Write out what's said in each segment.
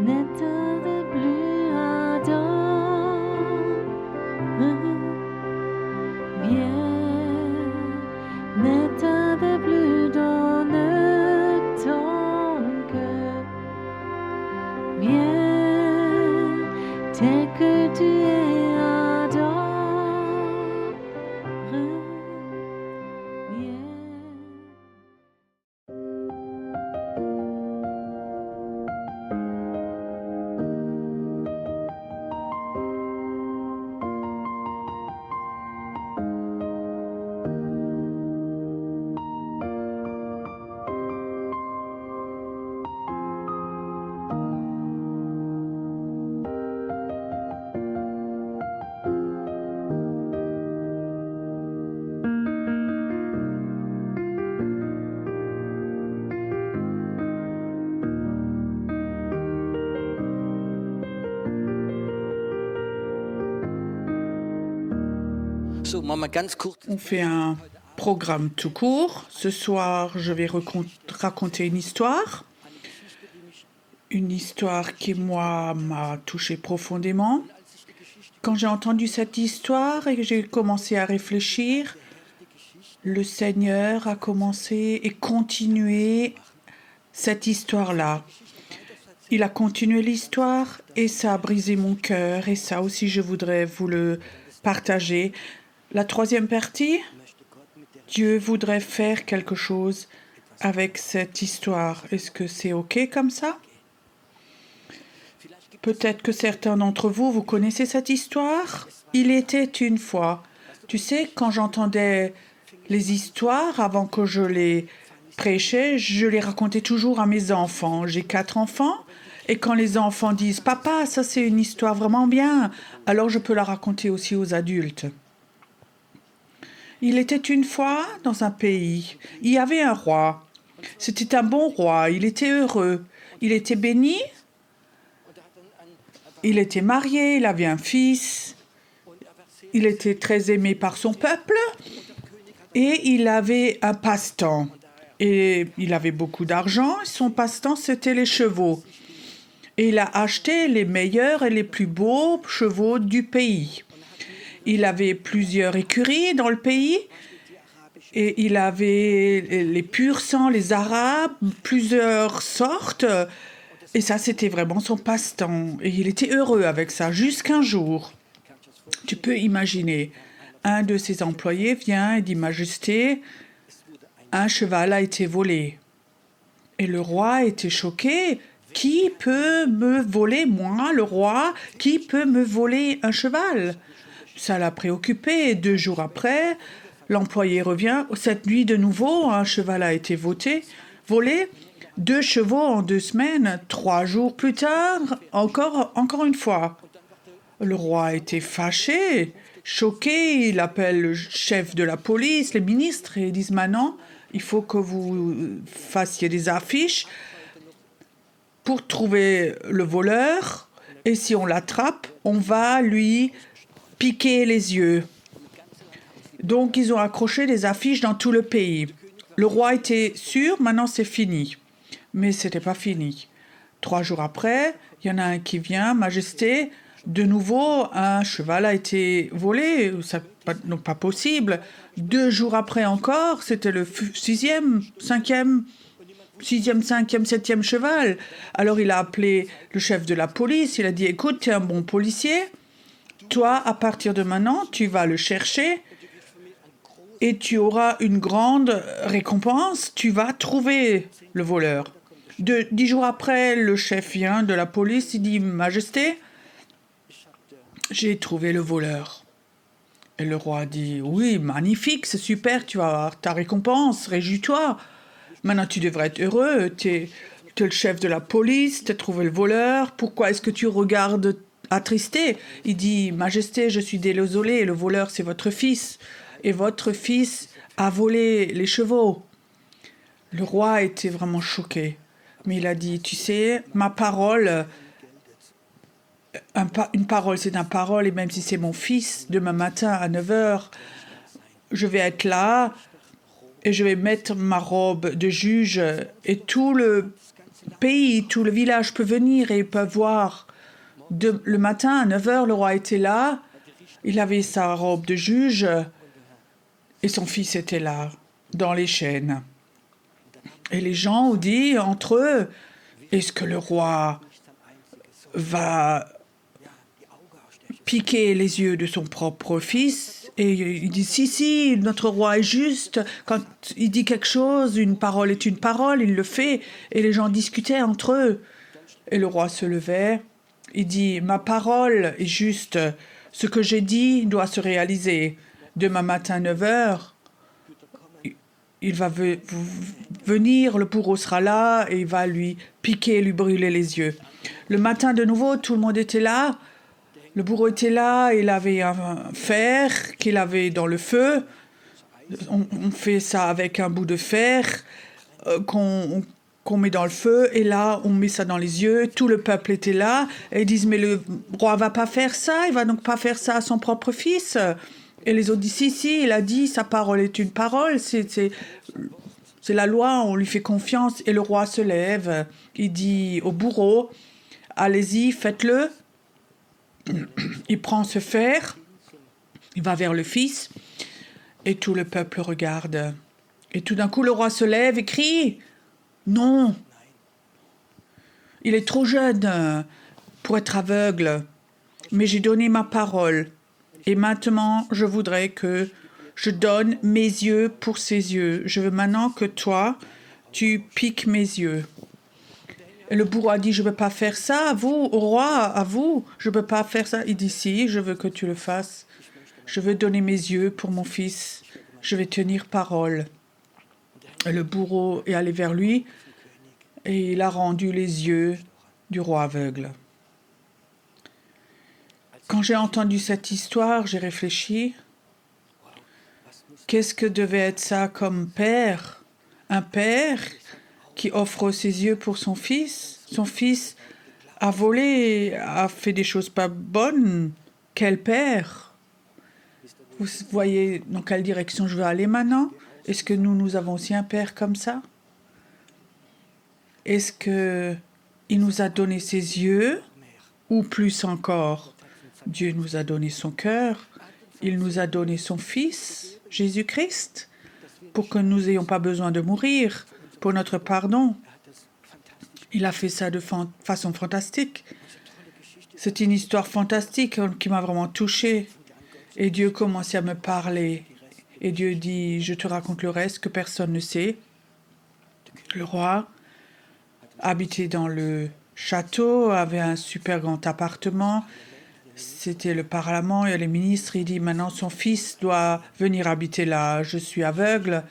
N'être de plus ardent, viens, n'être de plus dans ton cœur, viens, tel que tu es ardent, viens. On fait un programme tout court. Ce soir, je vais raconter une histoire qui, moi, m'a touchée profondément. Quand j'ai entendu cette histoire et que j'ai commencé à réfléchir, le Seigneur a commencé et continué cette histoire-là. Il a continué l'histoire et ça a brisé mon cœur et ça aussi je voudrais vous le partager. La troisième partie, Dieu voudrait faire quelque chose avec cette histoire. Est-ce que c'est OK comme ça? Peut-être que certains d'entre vous, vous connaissez cette histoire. Il était une fois. Tu sais, quand j'entendais les histoires, avant que je les prêchais, je les racontais toujours à mes enfants. J'ai 4 enfants. Et quand les enfants disent « Papa, ça c'est une histoire vraiment bien », alors je peux la raconter aussi aux adultes. Il était une fois dans un pays. Il y avait un roi. C'était un bon roi. Il était heureux. Il était béni. Il était marié. Il avait un fils. Il était très aimé par son peuple. Et il avait un passe-temps. Et il avait beaucoup d'argent. Son passe-temps, c'était les chevaux. Et il a acheté les meilleurs et les plus beaux chevaux du pays. Il avait plusieurs écuries dans le pays. Et il avait les pur sang, les arabes, plusieurs sortes. Et ça, c'était vraiment son passe-temps. Et il était heureux avec ça, jusqu'un jour. Tu peux imaginer, un de ses employés vient et dit « Majesté, un cheval a été volé. » Et le roi était choqué. « Qui peut me voler, moi, le roi? Qui peut me voler un cheval ?» Ça l'a préoccupé. 2 jours après, l'employé revient. Cette nuit, de nouveau, un cheval a été volé. 2 chevaux en 2 semaines. 3 jours plus tard, encore une fois. Le roi était fâché, choqué. Il appelle le chef de la police, les ministres, et ils disent « Maintenant, il faut que vous fassiez des affiches pour trouver le voleur. Et si on l'attrape, on va lui piquer les yeux. » Donc, ils ont accroché des affiches dans tout le pays. Le roi était sûr, maintenant c'est fini. Mais ce n'était pas fini. 3 jours après, il y en a un qui vient, « Majesté, de nouveau, un cheval a été volé. » Non, pas possible. 2 jours après encore, c'était le 6e, 5e, 7e cheval. Alors, il a appelé le chef de la police. Il a dit « Écoute, tu es un bon policier. Toi, à partir de maintenant, tu vas le chercher et tu auras une grande récompense. Tu vas trouver le voleur. » 10 jours après, le chef vient de la police. Il dit « Majesté, j'ai trouvé le voleur. » Et le roi dit « Oui, magnifique, c'est super, tu vas avoir ta récompense, réjouis-toi. Maintenant, tu devrais être heureux. Tu es le chef de la police, tu as trouvé le voleur. Pourquoi est-ce que tu regardes attristé ?» Il dit « Majesté, je suis désolé, le voleur, c'est votre fils. Et votre fils a volé les chevaux. » Le roi était vraiment choqué. Mais il a dit « Tu sais, ma parole, une parole, c'est une parole, et même si c'est mon fils, demain matin à 9h, je vais être là et je vais mettre ma robe de juge et tout le pays, tout le village peut venir et peut voir. Le matin, à 9 heures, le roi était là. Il avait sa robe de juge et son fils était là, dans les chaînes. Et les gens ont dit entre eux, est-ce que le roi va piquer les yeux de son propre fils? Et il dit, si, notre roi est juste. Quand il dit quelque chose, une parole est une parole, il le fait. Et les gens discutaient entre eux. Et le roi se levait. Il dit, ma parole est juste. Ce que j'ai dit doit se réaliser. Demain matin, 9 heures, il va venir, le bourreau sera là et il va lui piquer, lui brûler les yeux. Le matin, de nouveau, tout le monde était là. Le bourreau était là, il avait un fer qu'il avait dans le feu. On fait ça avec un bout de fer qu'on met dans le feu, et là, on met ça dans les yeux. Tout le peuple était là, et ils disent, mais le roi va pas faire ça, il va donc pas faire ça à son propre fils. Et les autres disent, si, il a dit, sa parole est une parole, c'est la loi, on lui fait confiance. Et le roi se lève, il dit au bourreau, allez-y, faites-le. Il prend ce fer, il va vers le fils, et tout le peuple regarde. Et tout d'un coup, le roi se lève et crie, non, il est trop jeune pour être aveugle, mais j'ai donné ma parole. Et maintenant, je voudrais que je donne mes yeux pour ses yeux. Je veux maintenant que toi, tu piques mes yeux. Et le bourreau a dit, je ne peux pas faire ça, à vous, au roi, à vous, je ne peux pas faire ça. Il dit, si, je veux que tu le fasses. Je veux donner mes yeux pour mon fils. Je vais tenir parole. Et le bourreau est allé vers lui et il a rendu les yeux du roi aveugle. Quand j'ai entendu cette histoire, j'ai réfléchi. Qu'est-ce que devait être ça comme père? Un père qui offre ses yeux pour son fils. Son fils a volé, a fait des choses pas bonnes. Quel père? Vous voyez dans quelle direction je veux aller maintenant? Est-ce que nous avons aussi un père comme ça? Est-ce qu'il nous a donné ses yeux? Ou plus encore, Dieu nous a donné son cœur. Il nous a donné son Fils, Jésus-Christ, pour que nous n'ayons pas besoin de mourir, pour notre pardon. Il a fait ça de façon fantastique. C'est une histoire fantastique qui m'a vraiment touchée. Et Dieu commençait à me parler. Et Dieu dit, je te raconte le reste que personne ne sait. Le roi habitait dans le château, avait un super grand appartement. C'était le Parlement et les ministres. Il dit, maintenant son fils doit venir habiter là. Je suis aveugle.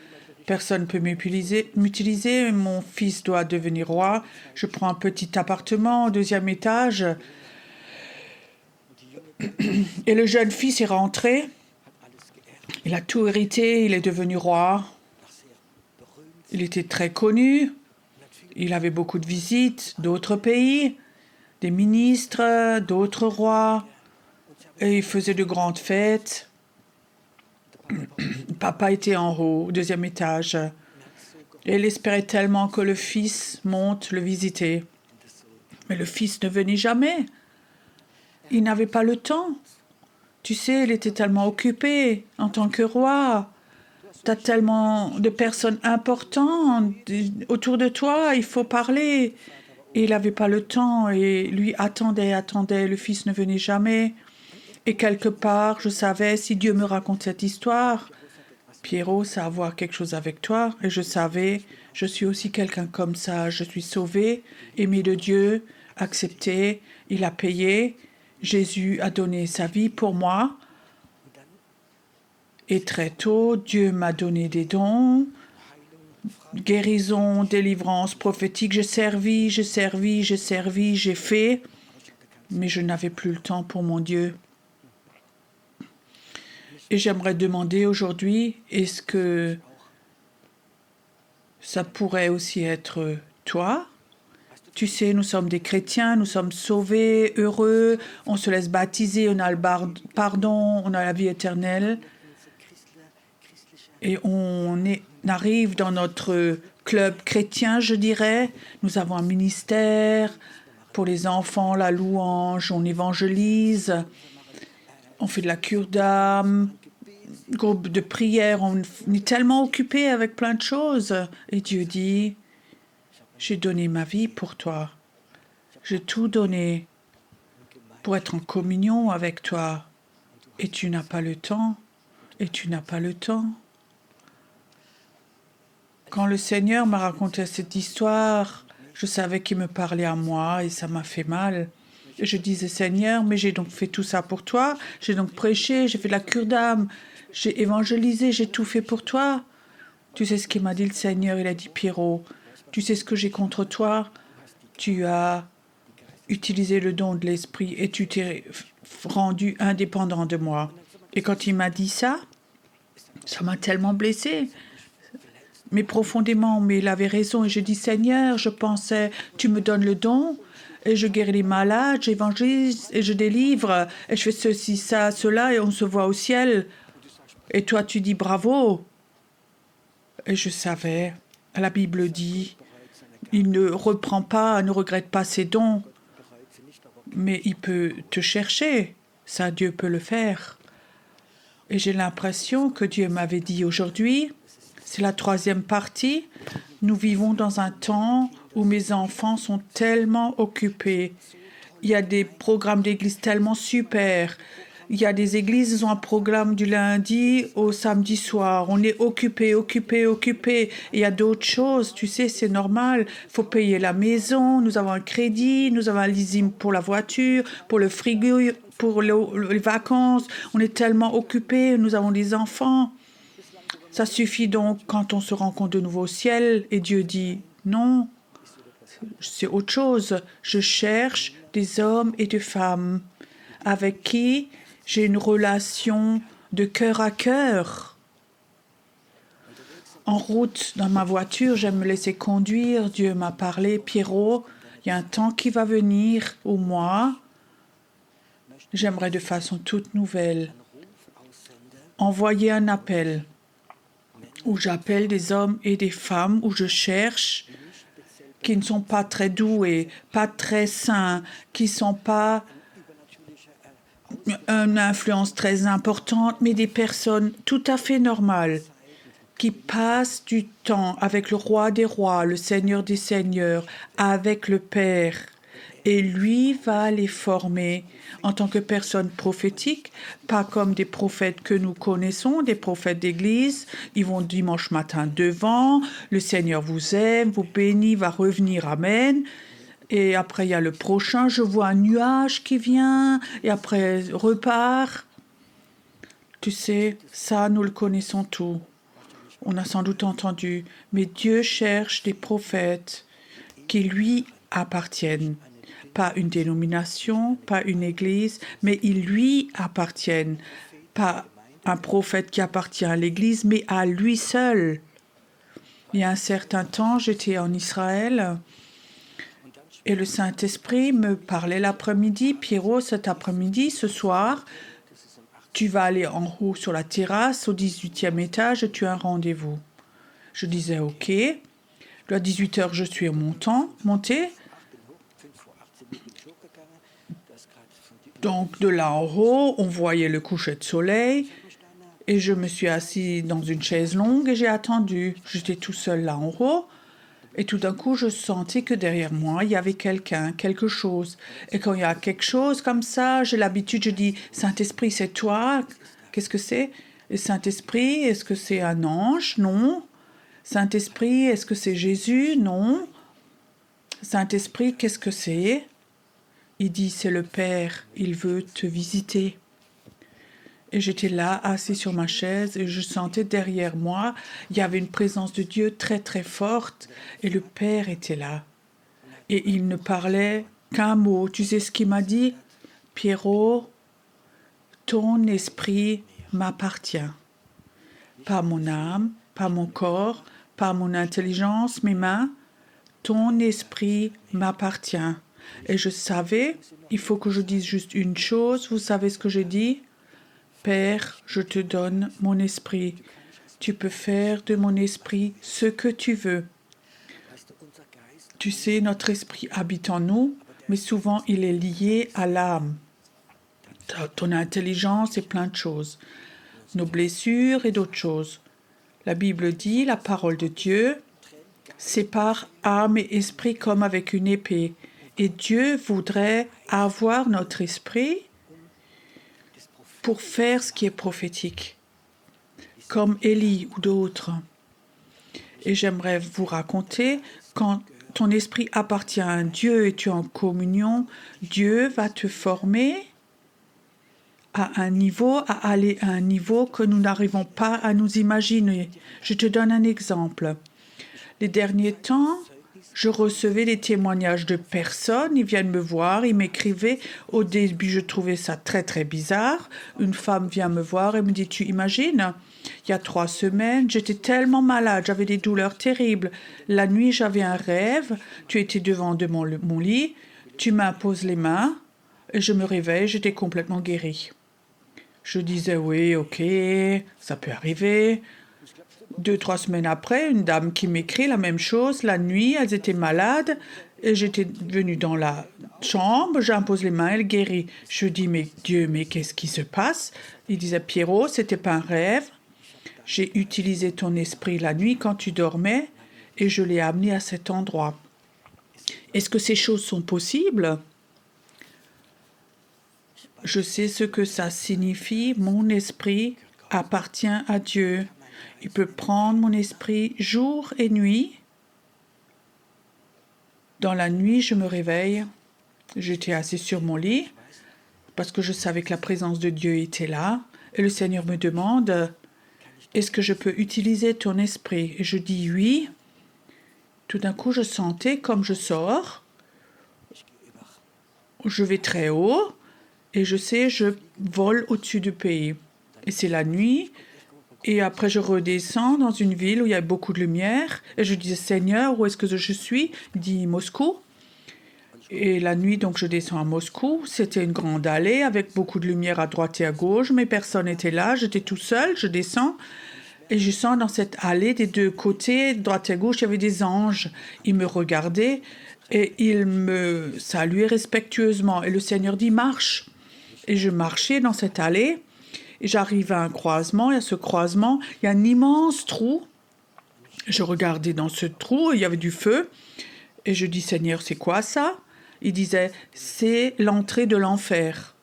Personne ne peut m'utiliser. Mon fils doit devenir roi. Je prends un petit appartement au 2e étage. Et le jeune fils est rentré. Il a tout hérité. Il est devenu roi. Il était très connu. Il avait beaucoup de visites d'autres pays, des ministres, d'autres rois. Et il faisait de grandes fêtes. Papa était en haut, au 2e étage. Et il espérait tellement que le fils monte le visiter. Mais le fils ne venait jamais. Il n'avait pas le temps. Tu sais, il était tellement occupé en tant que roi. Tu as tellement de personnes importantes autour de toi, il faut parler. Et il n'avait pas le temps et lui attendait. Le fils ne venait jamais. Et quelque part, je savais, si Dieu me raconte cette histoire, Pierrot, ça a à voir quelque chose avec toi. Et je savais, je suis aussi quelqu'un comme ça. Je suis sauvé, aimé de Dieu, accepté. Il a payé. Jésus a donné sa vie pour moi. Et très tôt, Dieu m'a donné des dons, guérison, délivrance prophétique. J'ai servi, j'ai fait, mais je n'avais plus le temps pour mon Dieu. Et j'aimerais demander aujourd'hui, est-ce que ça pourrait aussi être toi? Tu sais, nous sommes des chrétiens, nous sommes sauvés, heureux, on se laisse baptiser, on a le pardon, on a la vie éternelle. Et on arrive dans notre club chrétien, je dirais. Nous avons un ministère pour les enfants, la louange, on évangélise, on fait de la cure d'âme, groupe de prière, on est tellement occupé avec plein de choses. Et Dieu dit, j'ai donné ma vie pour toi. J'ai tout donné pour être en communion avec toi. Et tu n'as pas le temps. Et tu n'as pas le temps. Quand le Seigneur m'a raconté cette histoire, je savais qu'il me parlait à moi et ça m'a fait mal. Et je disais, Seigneur, mais j'ai donc fait tout ça pour toi. J'ai donc prêché, j'ai fait de la cure d'âme, j'ai évangélisé, j'ai tout fait pour toi. Tu sais ce qu'il m'a dit le Seigneur? Il a dit, Pierrot, tu sais ce que j'ai contre toi? Tu as utilisé le don de l'esprit et tu t'es rendu indépendant de moi. Et quand il m'a dit ça m'a tellement blessée. Mais profondément, mais il avait raison. Et j'ai dit, Seigneur, je pensais, tu me donnes le don, et je guéris les malades, j'évangélise, et je délivre, et je fais ceci, ça, cela, et on se voit au ciel. Et toi, tu dis bravo. Et je savais, la Bible dit, il ne reprend pas, ne regrette pas ses dons, mais il peut te chercher. Ça, Dieu peut le faire. Et j'ai l'impression que Dieu m'avait dit aujourd'hui, c'est la 3e partie, nous vivons dans un temps où mes enfants sont tellement occupés. Il y a des programmes d'église tellement super. Il y a des églises, ils ont un programme du lundi au samedi soir. On est occupé, occupé, occupé. Il y a d'autres choses, tu sais, c'est normal. Il faut payer la maison, nous avons un crédit, nous avons un leasing pour la voiture, pour le frigo, pour les vacances. On est tellement occupé, nous avons des enfants. Ça suffit donc quand on se rencontre de nouveau au ciel et Dieu dit non, c'est autre chose. Je cherche des hommes et des femmes avec qui j'ai une relation de cœur à cœur. En route, dans ma voiture, j'aime me laisser conduire. Dieu m'a parlé, Pierrot, il y a un temps qui va venir où moi, j'aimerais de façon toute nouvelle envoyer un appel où j'appelle des hommes et des femmes, où je cherche, qui ne sont pas très doués, pas très saints, qui ne sont pas une influence très importante, mais des personnes tout à fait normales, qui passent du temps avec le roi des rois, le seigneur des seigneurs, avec le Père. Et lui va les former en tant que personnes prophétiques, pas comme des prophètes que nous connaissons, des prophètes d'église. Ils vont dimanche matin devant, le Seigneur vous aime, vous bénit, va revenir, amen. Et après, il y a le prochain, je vois un nuage qui vient, et après, repart. Tu sais, ça, nous le connaissons tous. On a sans doute entendu, mais Dieu cherche des prophètes qui lui appartiennent. Pas une dénomination, pas une église, mais ils lui appartiennent. Pas un prophète qui appartient à l'église, mais à lui seul. Il y a un certain temps, j'étais en Israël et le Saint-Esprit me parlait l'après-midi. Pierrot, cet après-midi, ce soir, tu vas aller en haut sur la terrasse au 18e étage et tu as un rendez-vous. Je disais OK. À 18h, je suis montée. Donc, de là en haut, on voyait le coucher de soleil et je me suis assise dans une chaise longue et j'ai attendu. J'étais tout seul là en haut et tout d'un coup, je sentais que derrière moi, il y avait quelqu'un, quelque chose. Et quand il y a quelque chose comme ça, j'ai l'habitude, je dis, Saint-Esprit, c'est toi? Qu'est-ce que c'est? Et Saint-Esprit, est-ce que c'est un ange? Non. Saint-Esprit, est-ce que c'est Jésus? Non. Saint-Esprit, qu'est-ce que c'est? Il dit, c'est le Père, il veut te visiter. Et j'étais là, assis sur ma chaise, et je sentais derrière moi, il y avait une présence de Dieu très très forte, et le Père était là. Et il ne parlait qu'un mot. Tu sais ce qu'il m'a dit? Pierrot, ton esprit m'appartient. Pas mon âme, pas mon corps, pas mon intelligence, mes mains. Ton esprit m'appartient. Et je savais, il faut que je dise juste une chose. Vous savez ce que j'ai dit? Père, je te donne mon esprit. Tu peux faire de mon esprit ce que tu veux. Tu sais, notre esprit habite en nous, mais souvent il est lié à l'âme. Ton intelligence et plein de choses. Nos blessures et d'autres choses. La Bible dit, la parole de Dieu sépare âme et esprit comme avec une épée. Et Dieu voudrait avoir notre esprit pour faire ce qui est prophétique, comme Élie ou d'autres. Et j'aimerais vous raconter, quand ton esprit appartient à Dieu et tu es en communion, Dieu va te former à aller à un niveau que nous n'arrivons pas à nous imaginer. Je te donne un exemple. Les derniers temps, je recevais des témoignages de personnes, ils viennent me voir, ils m'écrivaient. Au début, je trouvais ça très, très bizarre. Une femme vient me voir et me dit, tu imagines, il y a 3 semaines, j'étais tellement malade, j'avais des douleurs terribles. La nuit, j'avais un rêve, tu étais devant mon lit, tu m'imposes les mains, et je me réveille, j'étais complètement guérie. Je disais, oui, ok, ça peut arriver. 2-3 semaines après, une dame qui m'écrit la même chose. La nuit, elles étaient malades et j'étais venue dans la chambre, j'impose les mains, elle guérit. Je dis, mais Dieu, mais qu'est-ce qui se passe? Il disait, Pierrot, c'était pas un rêve. J'ai utilisé ton esprit la nuit quand tu dormais et je l'ai amené à cet endroit. Est-ce que ces choses sont possibles? Je sais ce que ça signifie. Mon esprit appartient à Dieu. Il peut prendre mon esprit jour et nuit. Dans la nuit, je me réveille. J'étais assis sur mon lit parce que je savais que la présence de Dieu était là. Et le Seigneur me demande, est-ce que je peux utiliser ton esprit? Et je dis oui. Tout d'un coup, je sentais comme je sors. Je vais très haut et je sais, je vole au-dessus du pays. Et c'est la nuit. Et après, je redescends dans une ville où il y a beaucoup de lumière. Et je dis, Seigneur, où est-ce que je suis? Il dit, Moscou. Et la nuit, donc, je descends à Moscou. C'était une grande allée avec beaucoup de lumière à droite et à gauche. Mais personne n'était là. J'étais tout seul. Je descends. Et je sens dans cette allée, des 2 côtés, de droite et à gauche, il y avait des anges. Ils me regardaient et ils me saluaient respectueusement. Et le Seigneur dit, marche. Et je marchais dans cette allée. Et j'arrive à un croisement, et à ce croisement, il y a un immense trou. Je regardais dans ce trou, il y avait du feu. Et je dis, Seigneur, c'est quoi ça? Il disait, c'est l'entrée de l'enfer.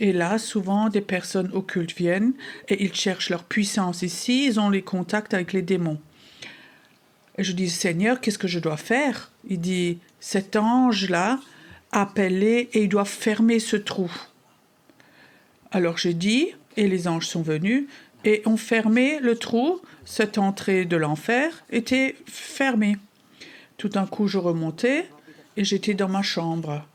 Et là, souvent, des personnes occultes viennent et ils cherchent leur puissance ici. Ils ont les contacts avec les démons. Et je dis, Seigneur, qu'est-ce que je dois faire? Il dit, cet ange-là, appelle-les et ils doivent fermer ce trou. Alors j'ai dit, et les anges sont venus, et ont fermé le trou. Cette entrée de l'enfer était fermée. Tout d'un coup, je remontais, et j'étais dans ma chambre.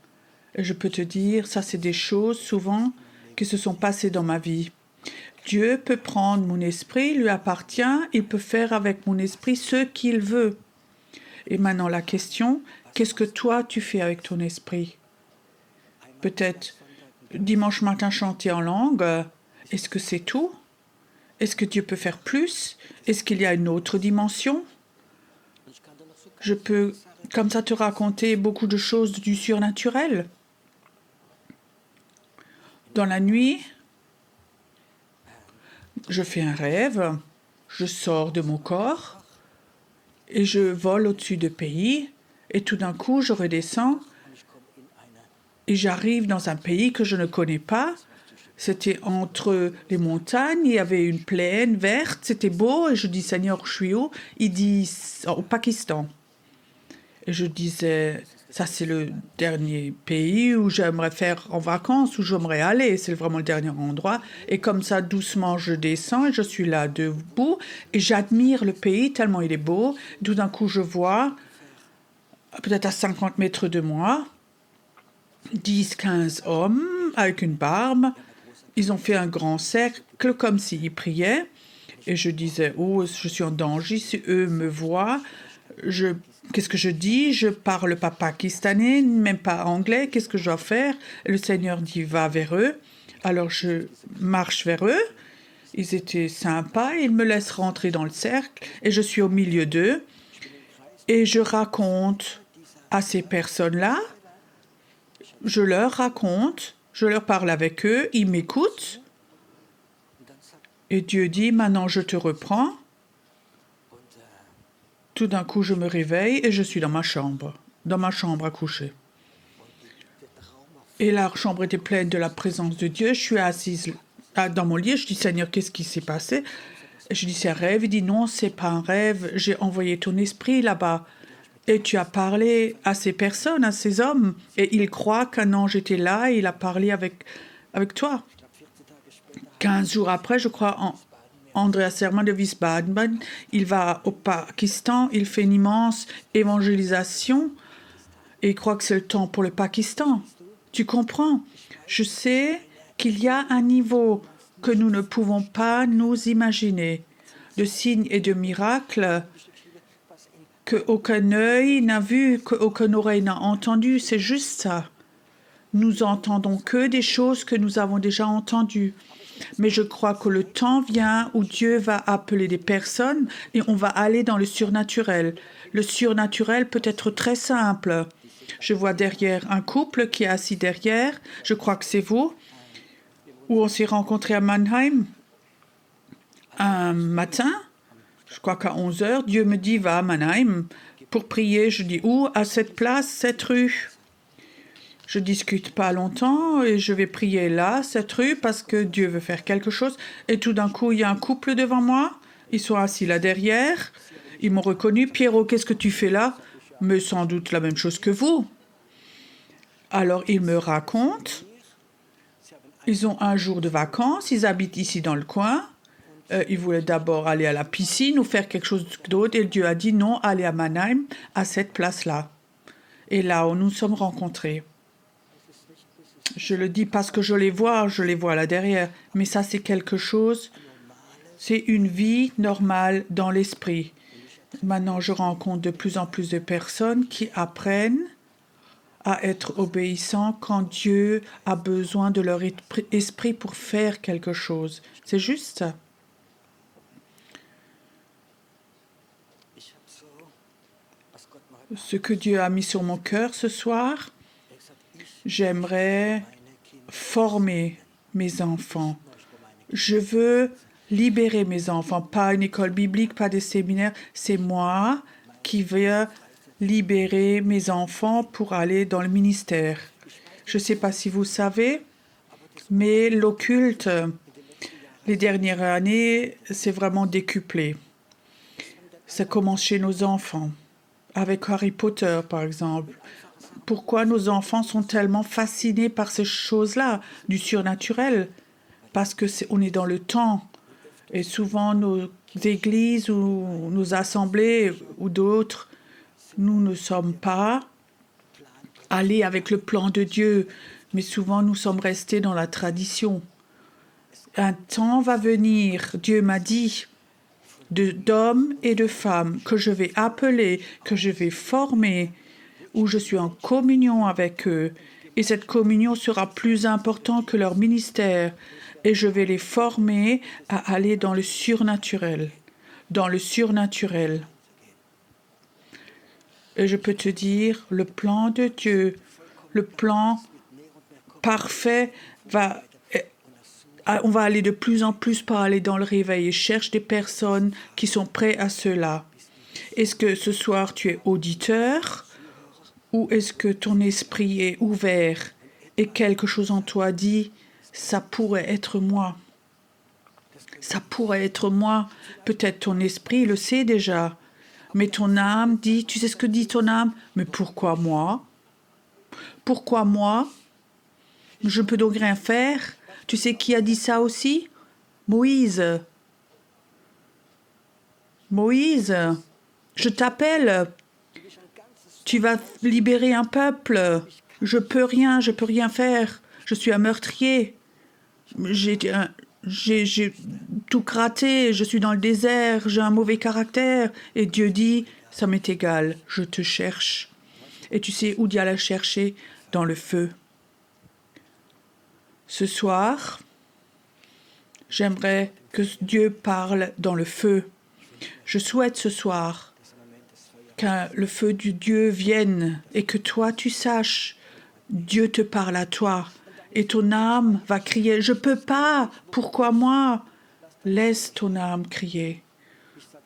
Et je peux te dire, ça c'est des choses souvent qui se sont passées dans ma vie. Dieu peut prendre mon esprit, il lui appartient, il peut faire avec mon esprit ce qu'il veut. Et maintenant la question, qu'est-ce que toi tu fais avec ton esprit? Peut-être dimanche matin chanter en langue, est-ce que c'est tout? Est-ce que Dieu peut faire plus? Est-ce qu'il y a une autre dimension? Je peux comme ça te raconter beaucoup de choses du surnaturel. Dans la nuit, je fais un rêve, je sors de mon corps et je vole au-dessus de pays et tout d'un coup je redescends et j'arrive dans un pays que je ne connais pas. C'était entre les montagnes, il y avait une plaine verte, c'était beau et je dis Seigneur, je suis où? Il dit au Pakistan. Et je disais, ça c'est le dernier pays où j'aimerais faire en vacances, où j'aimerais aller, c'est vraiment le dernier endroit. Et comme ça, doucement, je descends et je suis là debout et j'admire le pays tellement il est beau. Tout d'un coup, je vois, peut-être à 50 mètres de moi, 10-15 hommes avec une barbe. Ils ont fait un grand cercle comme s'ils priaient. Et je disais, oh, je suis en danger, si eux me voient, qu'est-ce que je dis? Je parle pas pakistanais, même pas anglais. Qu'est-ce que je dois faire? Et le Seigneur dit, va vers eux. Alors je marche vers eux. Ils étaient sympas. Ils me laissent rentrer dans le cercle. Et je suis au milieu d'eux. Et je raconte à ces personnes-là, je leur raconte, je leur parle avec eux, ils m'écoutent. Et Dieu dit, maintenant je te reprends. Tout d'un coup, je me réveille et je suis dans ma chambre à coucher. Et la chambre était pleine de la présence de Dieu. Je suis assise dans mon lit. Je dis, Seigneur, qu'est-ce qui s'est passé? Et je dis, c'est un rêve. Il dit, non, c'est pas un rêve. J'ai envoyé ton esprit là-bas. Et tu as parlé à ces personnes, à ces hommes. Et ils croient qu'un ange était là et il a parlé avec toi. 15 jours après, je crois, Andreas Serman de Wiesbaden, il va au Pakistan, il fait une immense évangélisation et il croit que c'est le temps pour le Pakistan. Tu comprends? Je sais qu'il y a un niveau que nous ne pouvons pas nous imaginer, de signes et de miracles qu'aucun œil n'a vu, qu'aucune oreille n'a entendu. C'est juste ça. Nous entendons que des choses que nous avons déjà entendues. Mais je crois que le temps vient où Dieu va appeler des personnes et on va aller dans le surnaturel. Le surnaturel peut être très simple. Je vois derrière un couple qui est assis derrière. Je crois que c'est vous. Où on s'est rencontrés à Mannheim un matin. Je crois qu'à 11 heures, Dieu me dit, va à Mannheim pour prier. Je dis, où? À cette place, cette rue. Je discute pas longtemps et je vais prier là, cette rue, parce que Dieu veut faire quelque chose. Et tout d'un coup, il y a un couple devant moi. Ils sont assis là derrière. Ils m'ont reconnu. Pierrot, qu'est-ce que tu fais là? Mais sans doute la même chose que vous. Alors, ils me racontent. Ils ont un jour de vacances. Ils habitent ici dans le coin. Ils voulaient d'abord aller à la piscine ou faire quelque chose d'autre. Et Dieu a dit non, allez à Mannheim, à cette place-là. Et là où nous sommes rencontrés. Je le dis parce que je les vois là derrière. Mais ça, c'est quelque chose, c'est une vie normale dans l'esprit. Maintenant, je rencontre de plus en plus de personnes qui apprennent à être obéissants quand Dieu a besoin de leur esprit pour faire quelque chose. C'est juste ça. Ce que Dieu a mis sur mon cœur ce soir, j'aimerais former mes enfants. Je veux libérer mes enfants, pas une école biblique, pas des séminaires. C'est moi qui veux libérer mes enfants pour aller dans le ministère. Je ne sais pas si vous savez, mais l'occulte, les dernières années, c'est vraiment décuplé. Ça commence chez nos enfants, avec Harry Potter par exemple. Pourquoi nos enfants sont tellement fascinés par ces choses-là, du surnaturel? Parce que on est dans le temps. Et souvent, nos églises ou nos assemblées ou d'autres, nous ne sommes pas allés avec le plan de Dieu. Mais souvent, nous sommes restés dans la tradition. Un temps va venir, Dieu m'a dit, d'hommes et de femmes que je vais appeler, que je vais former, où je suis en communion avec eux. Et cette communion sera plus importante que leur ministère. Et je vais les former à aller dans le surnaturel. Dans le surnaturel. Et je peux te dire, le plan de Dieu, le plan parfait on va aller de plus en plus par aller dans le réveil et cherche des personnes qui sont prêtes à cela. Est-ce que ce soir tu es auditeur? Ou est-ce que ton esprit est ouvert et quelque chose en toi dit, ça pourrait être moi. Ça pourrait être moi. Peut-être ton esprit le sait déjà. Mais ton âme dit, tu sais ce que dit ton âme? Mais pourquoi moi? Pourquoi moi? Je ne peux donc rien faire. Tu sais qui a dit ça aussi? Moïse. Moïse, je t'appelle. Tu vas libérer un peuple. Je peux rien faire. Je suis un meurtrier. J'ai tout gratté. Je suis dans le désert. J'ai un mauvais caractère. Et Dieu dit, ça m'est égal. Je te cherche. Et tu sais où Dieu la chercher? Dans le feu. Ce soir, j'aimerais que Dieu parle dans le feu. Je souhaite ce soir que le feu du Dieu vienne et que toi, tu saches, Dieu te parle à toi. Et ton âme va crier, je peux pas, pourquoi moi? Laisse ton âme crier.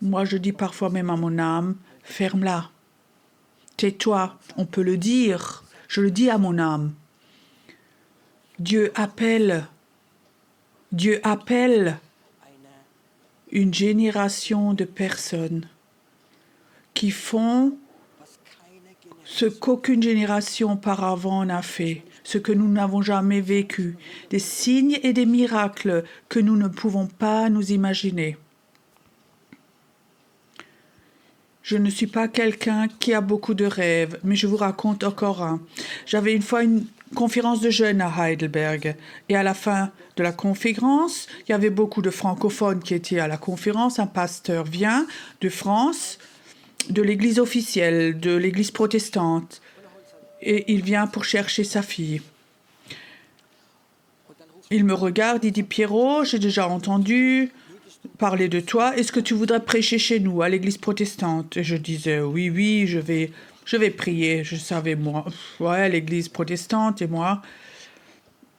Moi, je dis parfois même à mon âme, ferme-la. Tais-toi, on peut le dire. Je le dis à mon âme. Dieu appelle une génération de personnes qui font ce qu'aucune génération auparavant n'a fait, ce que nous n'avons jamais vécu, des signes et des miracles que nous ne pouvons pas nous imaginer. Je ne suis pas quelqu'un qui a beaucoup de rêves, mais je vous raconte encore un. J'avais une fois une conférence de jeunes à Heidelberg, et à la fin de la conférence, il y avait beaucoup de francophones qui étaient à la conférence. Un pasteur vient de France, de l'église officielle, de l'église protestante, et il vient pour chercher sa fille. Il me regarde, il dit, Pierrot, j'ai déjà entendu parler de toi, est-ce que tu voudrais prêcher chez nous, à l'église protestante? Et je disais, oui, je vais prier. Je savais, moi, ouais, l'église protestante et moi.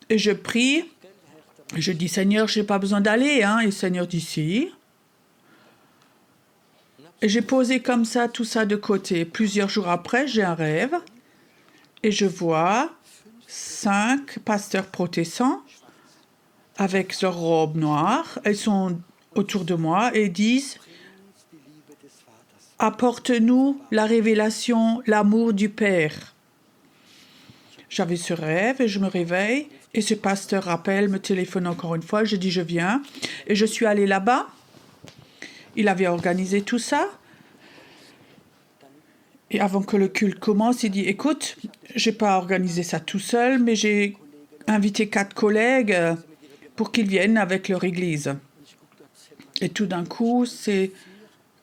Et je prie, je dis, Seigneur, je n'ai pas besoin d'aller, hein. Et le Seigneur dit, si. Et j'ai posé comme ça, tout ça de côté. Plusieurs jours après, j'ai un rêve, et je vois 5 pasteurs protestants avec leurs robes noires. Elles sont autour de moi et disent « Apporte-nous la révélation, l'amour du Père ». J'avais ce rêve et je me réveille et ce pasteur rappelle, me téléphone encore une fois. Je dis « Je viens » et je suis allée là-bas. Il avait organisé tout ça. Et avant que le culte commence, il dit « Écoute, je n'ai pas organisé ça tout seul, mais j'ai invité 4 collègues pour qu'ils viennent avec leur église. » Et tout d'un coup, ces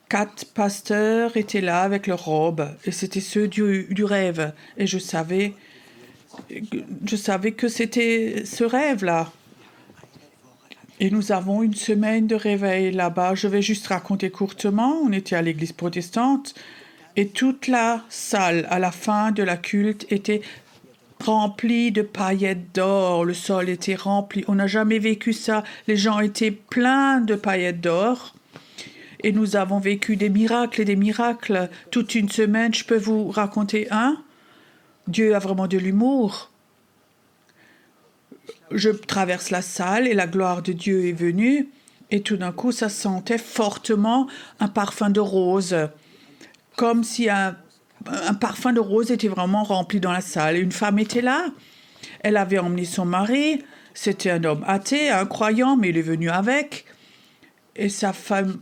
4 pasteurs étaient là avec leurs robes. Et c'était ceux du rêve. Et je savais que c'était ce rêve-là. Et nous avons une semaine de réveil là-bas. Je vais juste raconter courtement. On était à l'église protestante. Et toute la salle, à la fin de la culte, était remplie de paillettes d'or. Le sol était rempli. On n'a jamais vécu ça. Les gens étaient pleins de paillettes d'or. Et nous avons vécu des miracles et des miracles toute une semaine. Je peux vous raconter un. Dieu a vraiment de l'humour. Je traverse la salle et la gloire de Dieu est venue. Et tout d'un coup, ça sentait fortement un parfum de rose. Comme si un parfum de rose était vraiment rempli dans la salle. Et une femme était là. Elle avait emmené son mari. C'était un homme athée, un croyant, mais il est venu avec. Et sa femme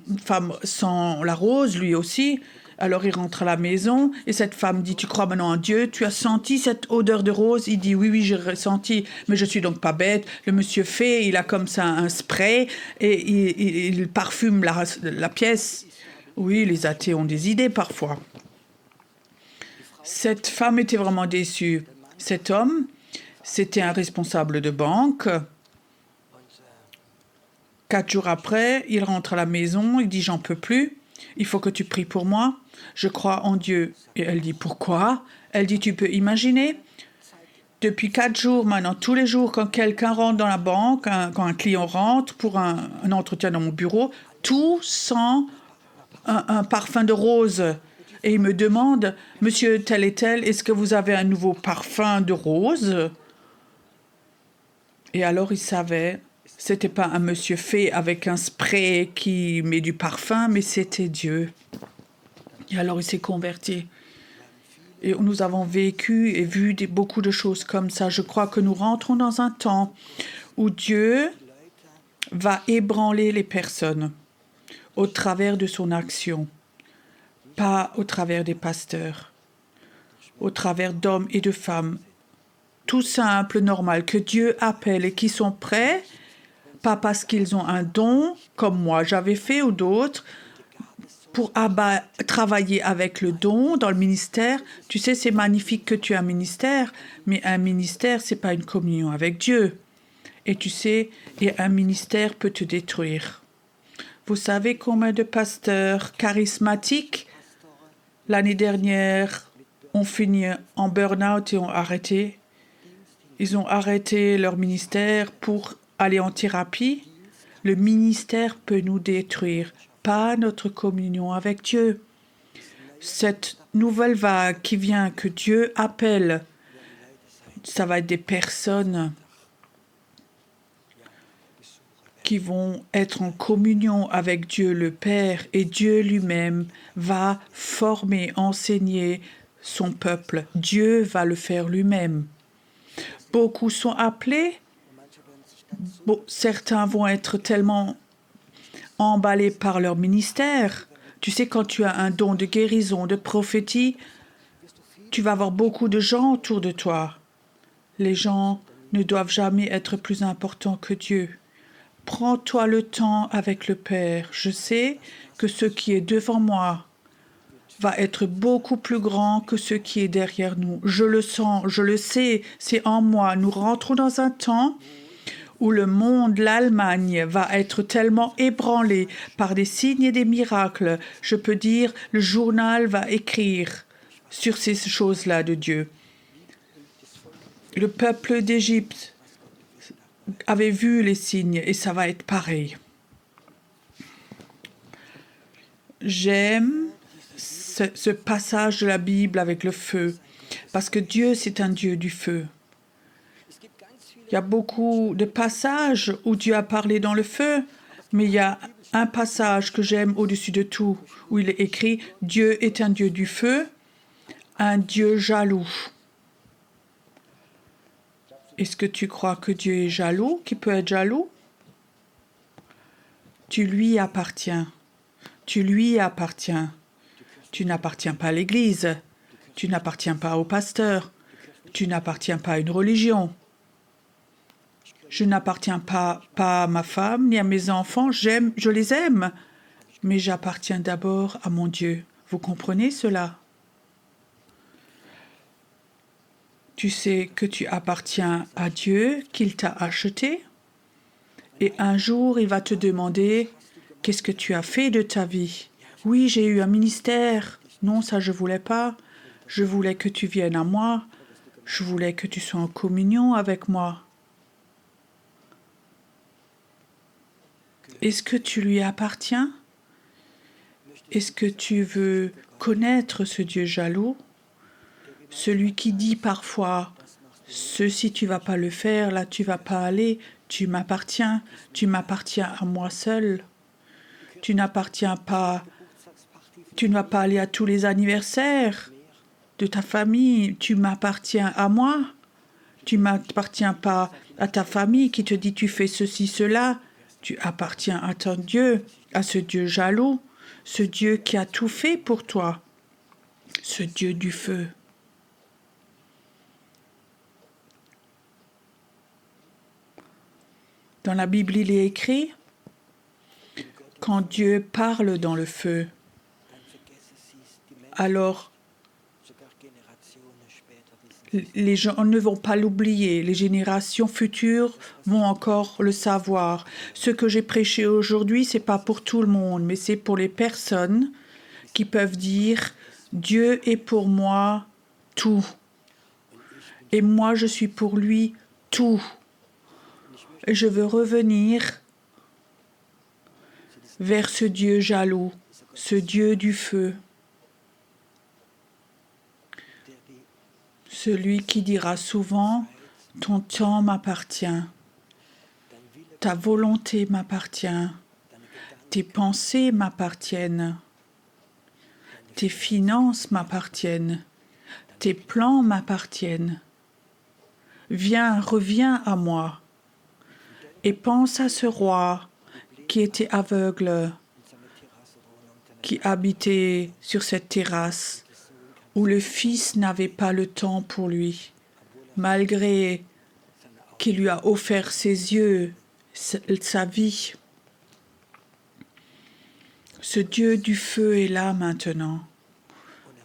sent la rose, lui aussi. Alors il rentre à la maison et cette femme dit « Tu crois maintenant en Dieu? Tu as senti cette odeur de rose ?» Il dit « Oui, j'ai ressenti, mais je suis donc pas bête. Le monsieur fait, il a comme ça un spray et il parfume la pièce. » Oui, les athées ont des idées parfois. Cette femme était vraiment déçue. Cet homme, c'était un responsable de banque. 4 jours après, il rentre à la maison, il dit « J'en peux plus, il faut que tu pries pour moi, je crois en Dieu. » Et elle dit « Pourquoi ?» Elle dit « Tu peux imaginer, depuis 4 jours maintenant, tous les jours, quand quelqu'un rentre dans la banque, quand un client rentre pour un entretien dans mon bureau, tout sent un parfum de rose. Et il me demande « Monsieur tel et tel, est-ce que vous avez un nouveau parfum de rose ?» Et alors il savait... C'était pas un monsieur fait avec un spray qui met du parfum, mais c'était Dieu. Et alors il s'est converti. Et nous avons vécu et vu beaucoup de choses comme ça. Je crois que nous rentrons dans un temps où Dieu va ébranler les personnes au travers de son action, pas au travers des pasteurs, au travers d'hommes et de femmes, tout simple, normal, que Dieu appelle et qui sont prêts, pas parce qu'ils ont un don, comme moi j'avais fait ou d'autres, pour travailler avec le don dans le ministère. Tu sais, c'est magnifique que tu aies un ministère, mais un ministère, c'est pas une communion avec Dieu. Et tu sais, et un ministère peut te détruire. Vous savez combien de pasteurs charismatiques l'année dernière ont fini en burn-out et ont arrêté. Ils ont arrêté leur ministère pour aller en thérapie. Le ministère peut nous détruire, pas notre communion avec Dieu. Cette nouvelle vague qui vient, que Dieu appelle, ça va être des personnes qui vont être en communion avec Dieu le Père, et Dieu lui-même va former, enseigner son peuple. Dieu va le faire lui-même. Beaucoup sont appelés. Certains vont être tellement emballés par leur ministère. Tu sais, quand tu as un don de guérison, de prophétie, tu vas avoir beaucoup de gens autour de toi. Les gens ne doivent jamais être plus importants que Dieu. Prends-toi le temps avec le Père. Je sais que ce qui est devant moi va être beaucoup plus grand que ce qui est derrière nous. Je le sens, je le sais, c'est en moi. Nous rentrons dans un temps où le monde, l'Allemagne, va être tellement ébranlé par des signes et des miracles. Je peux dire, le journal va écrire sur ces choses-là de Dieu. Le peuple d'Égypte avait vu les signes et ça va être pareil. J'aime ce passage de la Bible avec le feu, parce que Dieu, c'est un Dieu du feu. Il y a beaucoup de passages où Dieu a parlé dans le feu, mais il y a un passage que j'aime au-dessus de tout, où il est écrit « Dieu est un Dieu du feu, un Dieu jaloux ». Est-ce que tu crois que Dieu est jaloux, qu'il peut être jaloux? Tu lui appartiens. Tu lui appartiens. Tu n'appartiens pas à l'Église. Tu n'appartiens pas au pasteur. Tu n'appartiens pas à une religion. Je n'appartiens pas à ma femme ni à mes enfants. Je les aime. Mais j'appartiens d'abord à mon Dieu. Vous comprenez cela? Tu sais que tu appartiens à Dieu, qu'il t'a acheté. Et un jour, il va te demander « Qu'est-ce que tu as fait de ta vie ?»« Oui, j'ai eu un ministère. Non, ça, je ne voulais pas. Je voulais que tu viennes à moi. Je voulais que tu sois en communion avec moi. » Est-ce que tu lui appartiens? Est-ce que tu veux connaître ce Dieu jaloux? Celui qui dit parfois « Ceci, tu ne vas pas le faire, là, tu ne vas pas aller. Tu m'appartiens à moi seul. Tu n'appartiens pas, tu ne vas pas aller à tous les anniversaires de ta famille. Tu m'appartiens à moi. Tu ne m'appartiens pas à ta famille qui te dit tu fais ceci, cela. Tu appartiens à ton Dieu, à ce Dieu jaloux, ce Dieu qui a tout fait pour toi, ce Dieu du feu. Dans la Bible, il est écrit, quand Dieu parle dans le feu, alors les gens ne vont pas l'oublier, les générations futures vont encore le savoir. Ce que j'ai prêché aujourd'hui, ce n'est pas pour tout le monde, mais c'est pour les personnes qui peuvent dire « Dieu est pour moi tout, et moi je suis pour lui tout. » Et je veux revenir vers ce Dieu jaloux, ce Dieu du feu. Celui qui dira souvent « Ton temps m'appartient, ta volonté m'appartient, tes pensées m'appartiennent, tes finances m'appartiennent, tes plans m'appartiennent. Viens, reviens à moi et pense à ce roi qui était aveugle, qui habitait sur cette terrasse, où le Fils n'avait pas le temps pour lui, malgré qu'il lui a offert ses yeux, sa vie. Ce Dieu du feu est là maintenant,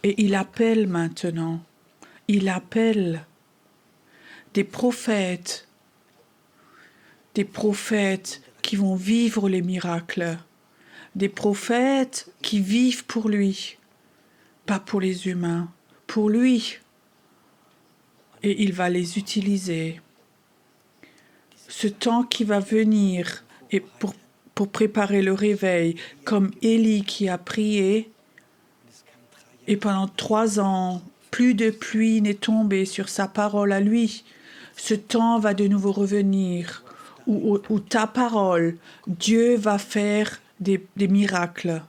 et il appelle maintenant. Il appelle des prophètes qui vont vivre les miracles, des prophètes qui vivent pour lui, pas pour les humains, pour lui. Et il va les utiliser. Ce temps qui va venir et pour préparer le réveil, comme Élie qui a prié, et pendant 3 ans, plus de pluie n'est tombée sur sa parole à lui. Ce temps va de nouveau revenir, où ta parole, Dieu va faire des miracles.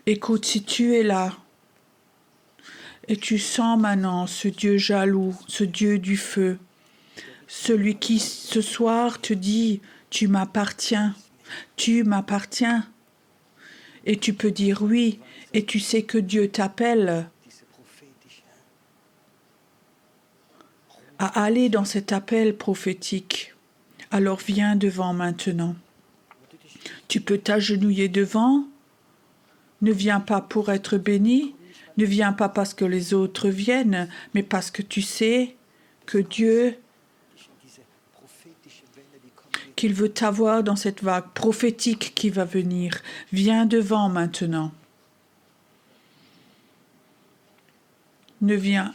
Écoute, si tu es là, et tu sens maintenant ce Dieu jaloux, ce Dieu du feu, celui qui ce soir te dit, tu m'appartiens, et tu peux dire oui, et tu sais que Dieu t'appelle à aller dans cet appel prophétique. Alors viens devant maintenant. Tu peux t'agenouiller devant. Ne viens pas pour être béni. Ne viens pas parce que les autres viennent, mais parce que tu sais que Dieu, qu'il veut t'avoir dans cette vague prophétique qui va venir. Viens devant maintenant. Ne viens.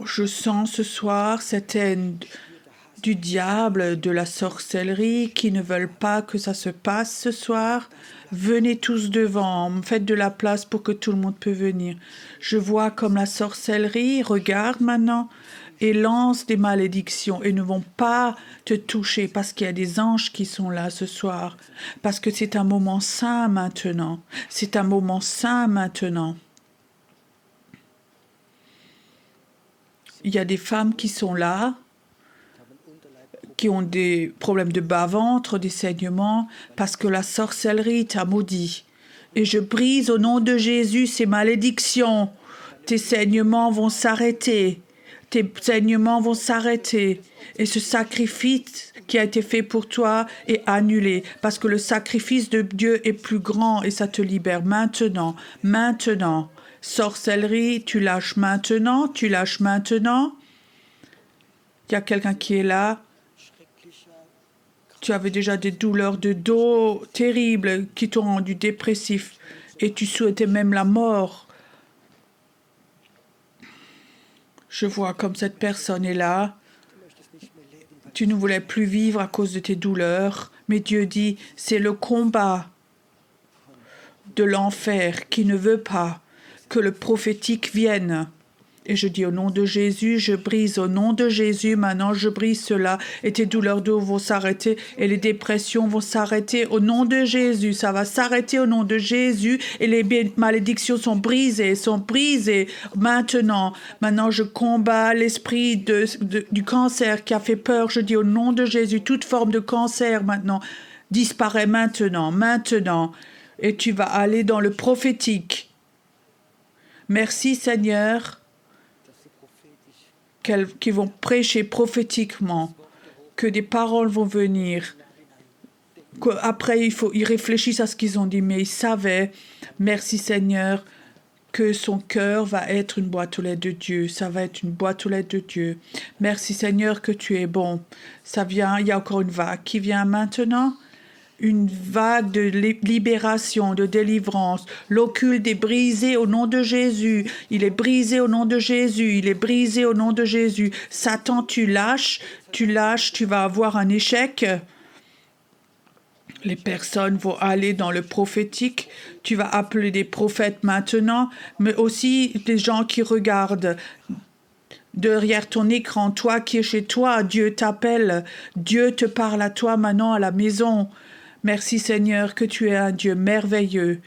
Je sens ce soir cette haine du diable, de la sorcellerie, qui ne veulent pas que ça se passe ce soir. Venez tous devant, faites de la place pour que tout le monde peut venir. Je vois comme la sorcellerie regarde maintenant et lance des malédictions et ne vont pas te toucher parce qu'il y a des anges qui sont là ce soir. Parce que c'est un moment saint maintenant. C'est un moment saint maintenant. Il y a des femmes qui sont là, qui ont des problèmes de bas-ventre, des saignements, parce que la sorcellerie t'a maudit. Et je brise au nom de Jésus ces malédictions. Tes saignements vont s'arrêter. Tes saignements vont s'arrêter. Et ce sacrifice qui a été fait pour toi est annulé. Parce que le sacrifice de Dieu est plus grand et ça te libère maintenant. Maintenant. Sorcellerie, tu lâches maintenant. Tu lâches maintenant. Il y a quelqu'un qui est là. Tu avais déjà des douleurs de dos terribles qui t'ont rendu dépressif et tu souhaitais même la mort. Je vois comme cette personne est là. Tu ne voulais plus vivre à cause de tes douleurs, mais Dieu dit, c'est le combat de l'enfer qui ne veut pas que le prophétique vienne. Et je dis au nom de Jésus, je brise au nom de Jésus, maintenant je brise cela et tes douleurs de dos vont s'arrêter et les dépressions vont s'arrêter au nom de Jésus. Ça va s'arrêter au nom de Jésus et les malédictions sont brisées maintenant. Maintenant je combats l'esprit du cancer qui a fait peur. Je dis au nom de Jésus, toute forme de cancer maintenant disparaît maintenant. Et tu vas aller dans le prophétique. Merci Seigneur. Qui vont prêcher prophétiquement, que des paroles vont venir. Après, ils réfléchissent à ce qu'ils ont dit, mais ils savaient, merci Seigneur, que son cœur va être une boîte aux lettres de Dieu. Ça va être une boîte aux lettres de Dieu. Merci Seigneur que tu es bon. Ça vient, il y a encore une vague qui vient maintenant. Une vague de libération, de délivrance. L'occulte est brisé au nom de Jésus. Il est brisé au nom de Jésus. Il est brisé au nom de Jésus. Satan, tu lâches, tu vas avoir un échec. Les personnes vont aller dans le prophétique. Tu vas appeler des prophètes maintenant, mais aussi des gens qui regardent. Derrière ton écran, toi qui es chez toi, Dieu t'appelle. Dieu te parle à toi maintenant à la maison. Merci Seigneur que tu es un Dieu merveilleux.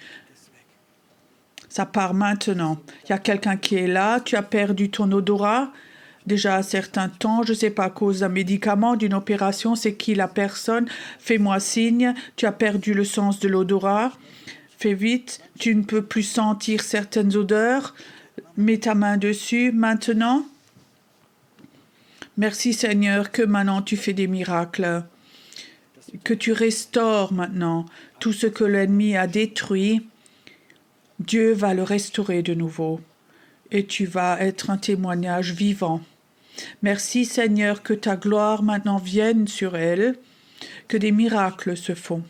Ça part maintenant. Il y a quelqu'un qui est là. Tu as perdu ton odorat déjà un certain temps. Je ne sais pas, à cause d'un médicament, d'une opération. C'est qui la personne? Fais-moi signe. Tu as perdu le sens de l'odorat. Fais vite. Tu ne peux plus sentir certaines odeurs. Mets ta main dessus maintenant. Merci Seigneur que maintenant tu fais des miracles. Que tu restaures maintenant tout ce que l'ennemi a détruit. Dieu va le restaurer de nouveau et tu vas être un témoignage vivant. Merci Seigneur que ta gloire maintenant vienne sur elle, que des miracles se font,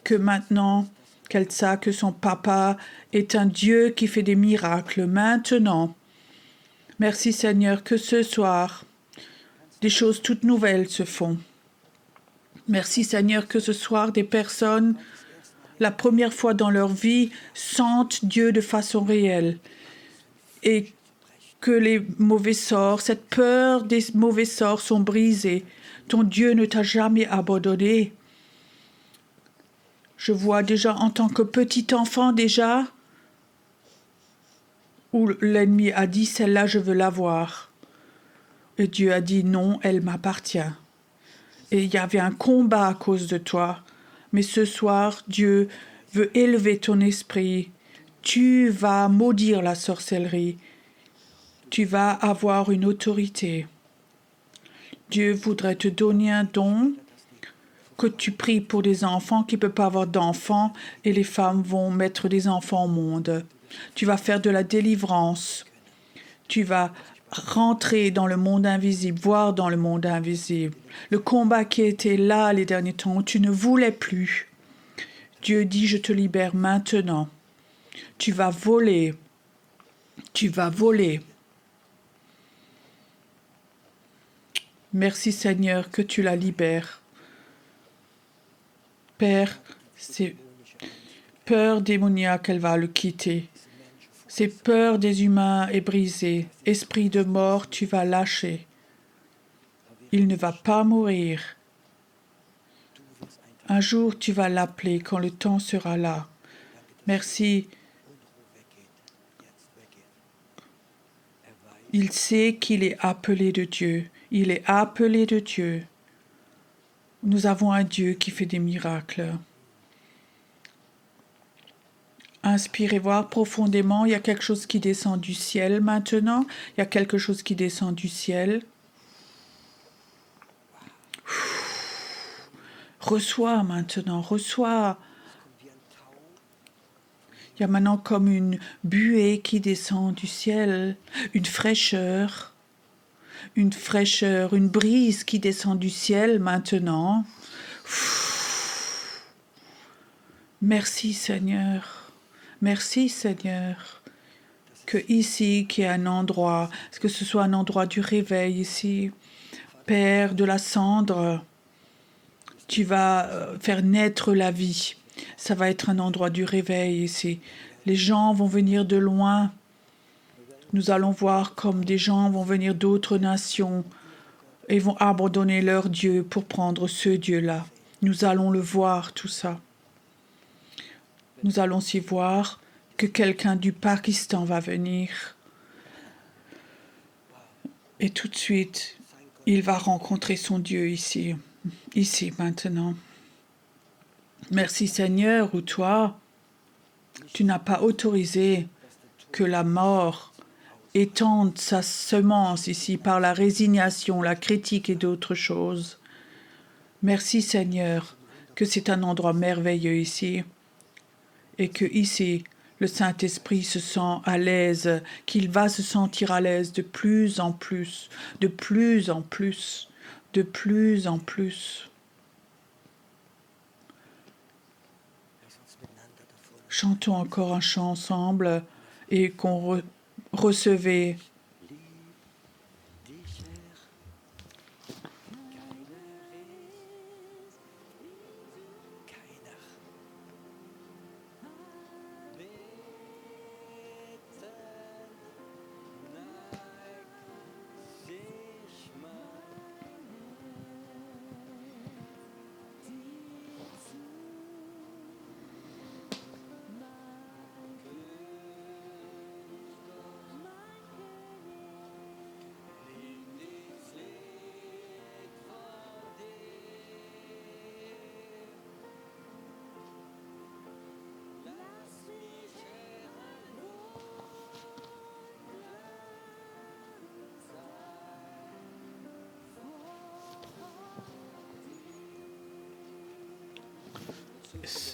que maintenant qu'elle sait que son papa est un Dieu qui fait des miracles maintenant. Merci Seigneur que ce soir, des choses toutes nouvelles se font. Merci Seigneur que ce soir, des personnes, la première fois dans leur vie, sentent Dieu de façon réelle. Et que les mauvais sorts, cette peur des mauvais sorts sont brisés. Ton Dieu ne t'a jamais abandonné. Je vois déjà en tant que petit enfant déjà, où l'ennemi a dit, celle-là, je veux l'avoir. Et Dieu a dit, non, elle m'appartient. Et il y avait un combat à cause de toi. Mais ce soir, Dieu veut élever ton esprit. Tu vas maudire la sorcellerie. Tu vas avoir une autorité. Dieu voudrait te donner un don, que tu pries pour des enfants qui ne peuvent pas avoir d'enfants et les femmes vont mettre des enfants au monde. Tu vas faire de la délivrance. Tu vas rentrer dans le monde invisible, voir dans le monde invisible. Le combat qui était là les derniers temps, tu ne voulais plus. Dieu dit, je te libère maintenant. Tu vas voler. Tu vas voler. Merci Seigneur que tu la libères. Père, ces peurs démoniaques, elle va le quitter. Ces peurs des humains est brisée. Esprit de mort, tu vas lâcher. Il ne va pas mourir. Un jour, tu vas l'appeler quand le temps sera là. Merci. Il sait qu'il est appelé de Dieu. Il est appelé de Dieu. Nous avons un Dieu qui fait des miracles. Inspirez voir profondément. Il y a quelque chose qui descend du ciel maintenant. Il y a quelque chose qui descend du ciel. Reçois maintenant, reçois. Il y a maintenant comme une buée qui descend du ciel, une fraîcheur, une brise qui descend du ciel maintenant. Merci Seigneur, merci Seigneur, que ici, qu'il y ait un endroit, que ce soit un endroit du réveil ici, Père de la cendre, tu vas faire naître la vie. Ça va être un endroit du réveil ici. Les gens vont venir de loin. Nous allons voir comme des gens vont venir d'autres nations et vont abandonner leur Dieu pour prendre ce Dieu-là. Nous allons le voir, tout ça. Nous allons aussi voir que quelqu'un du Pakistan va venir. Et tout de suite, il va rencontrer son Dieu ici maintenant. Merci Seigneur, ou toi, tu n'as pas autorisé que la mort étende sa semence ici par la résignation, la critique et d'autres choses. Merci Seigneur, que c'est un endroit merveilleux ici et que ici, le Saint-Esprit se sent à l'aise, qu'il va se sentir à l'aise de plus en plus, de plus en plus, de plus en plus. Chantons encore un chant ensemble et qu'on recevait.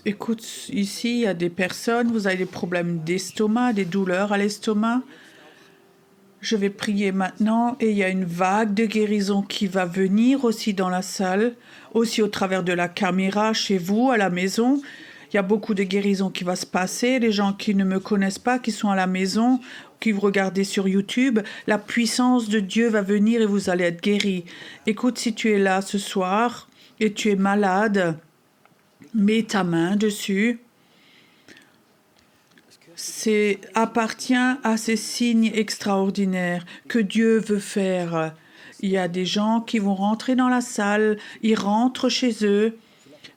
Écoute, ici, il y a des personnes, vous avez des problèmes d'estomac, des douleurs à l'estomac. Je vais prier maintenant et il y a une vague de guérison qui va venir aussi dans la salle, aussi au travers de la caméra chez vous, à la maison. Il y a beaucoup de guérisons qui va se passer. Les gens qui ne me connaissent pas, qui sont à la maison, qui vous regardez sur YouTube, la puissance de Dieu va venir et vous allez être guéris. Écoute, si tu es là ce soir et tu es malade, mets ta main dessus. C'est appartient à ces signes extraordinaires que Dieu veut faire. Il y a des gens qui vont rentrer dans la salle, ils rentrent chez eux.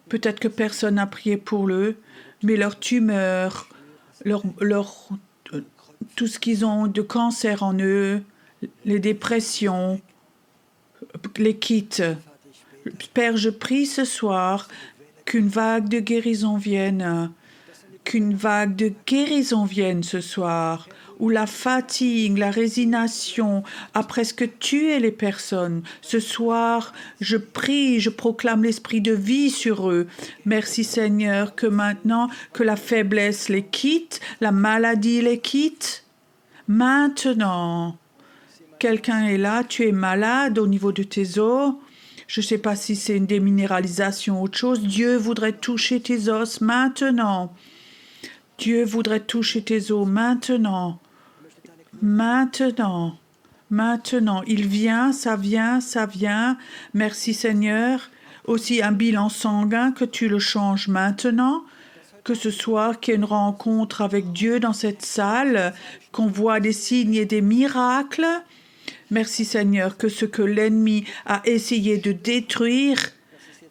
Peut-être que personne n'a prié pour eux, mais leur tumeur, tout ce qu'ils ont de cancer en eux, les dépressions, les quittent. Père, je prie ce soir qu'une vague de guérison vienne. Qu'une vague de guérison vienne ce soir, où la fatigue, la résignation a presque tué les personnes. Ce soir, je prie, je proclame l'esprit de vie sur eux. Merci Seigneur que maintenant que la faiblesse les quitte, la maladie les quitte. Maintenant, quelqu'un est là, tu es malade au niveau de tes os. Je ne sais pas si c'est une déminéralisation ou autre chose. Dieu voudrait toucher tes os maintenant. Dieu voudrait toucher tes os maintenant. Maintenant. Maintenant. Il vient, ça vient, ça vient. Merci Seigneur. Aussi un bilan sanguin, que tu le changes maintenant. Que ce soit qu'il y ait une rencontre avec Dieu dans cette salle, qu'on voit des signes et des miracles. Merci Seigneur, que ce que l'ennemi a essayé de détruire,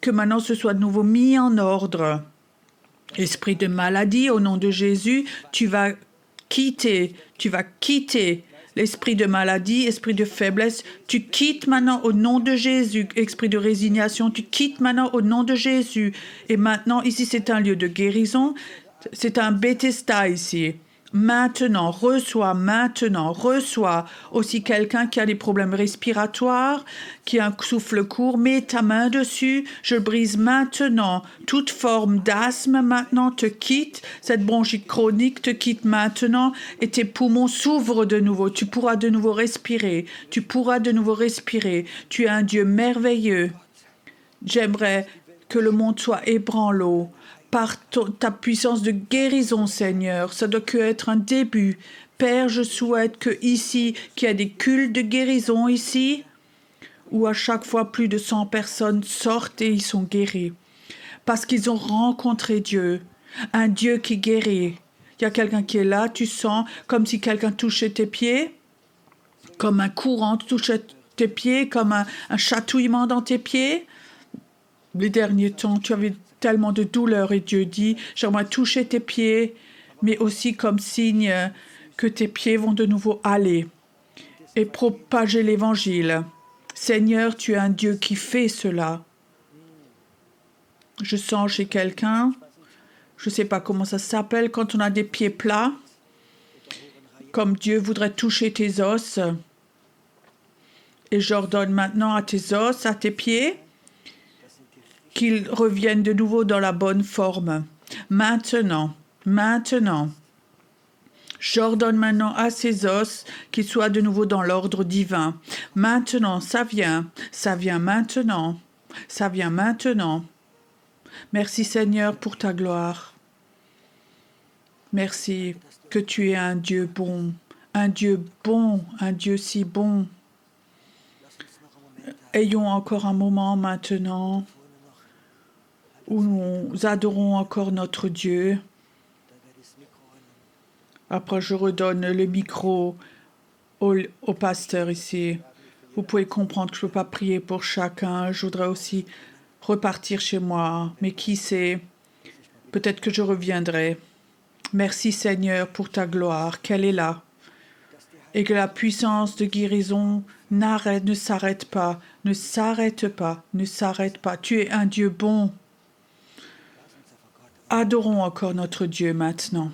que maintenant ce soit de nouveau mis en ordre. Esprit de maladie, au nom de Jésus, tu vas quitter l'esprit de maladie, esprit de faiblesse, tu quittes maintenant au nom de Jésus, esprit de résignation, tu quittes maintenant au nom de Jésus. Et maintenant, ici, c'est un lieu de guérison, c'est un Bethesda ici. Maintenant, reçois aussi quelqu'un qui a des problèmes respiratoires, qui a un souffle court, mets ta main dessus, je brise maintenant. Toute forme d'asthme maintenant te quitte, cette bronchite chronique te quitte maintenant et tes poumons s'ouvrent de nouveau. Tu pourras de nouveau respirer, tu es un Dieu merveilleux. J'aimerais que le monde soit ébranlé par ta puissance de guérison, Seigneur. Ça doit que être un début. Père, je souhaite qu'il y ait des cultes de guérison ici, où à chaque fois plus de 100 personnes sortent et ils sont guéris. Parce qu'ils ont rencontré Dieu, un Dieu qui guérit. Il y a quelqu'un qui est là, tu sens comme si quelqu'un touchait tes pieds, comme un courant touchait tes pieds, comme un chatouillement dans tes pieds. Les derniers temps, tu avais tellement de douleur et Dieu dit, j'aimerais toucher tes pieds, mais aussi comme signe que tes pieds vont de nouveau aller et propager l'évangile. Seigneur, tu es un Dieu qui fait cela. Je sens chez quelqu'un, je ne sais pas comment ça s'appelle, quand on a des pieds plats, comme Dieu voudrait toucher tes os. Et j'ordonne maintenant à tes os, à tes pieds, qu'ils reviennent de nouveau dans la bonne forme. Maintenant. J'ordonne maintenant à ces os qu'ils soient de nouveau dans l'ordre divin. Maintenant, ça vient maintenant. Merci Seigneur pour ta gloire. Merci que tu es un Dieu bon, un Dieu si bon. Ayons encore un moment maintenant où nous adorons encore notre Dieu. Après, je redonne le micro au pasteur ici. Vous pouvez comprendre que je ne peux pas prier pour chacun. Je voudrais aussi repartir chez moi. Mais qui sait, peut-être que je reviendrai. Merci Seigneur pour ta gloire, qu'elle est là. Et que la puissance de guérison ne s'arrête pas. Tu es un Dieu bon. Adorons encore notre Dieu maintenant.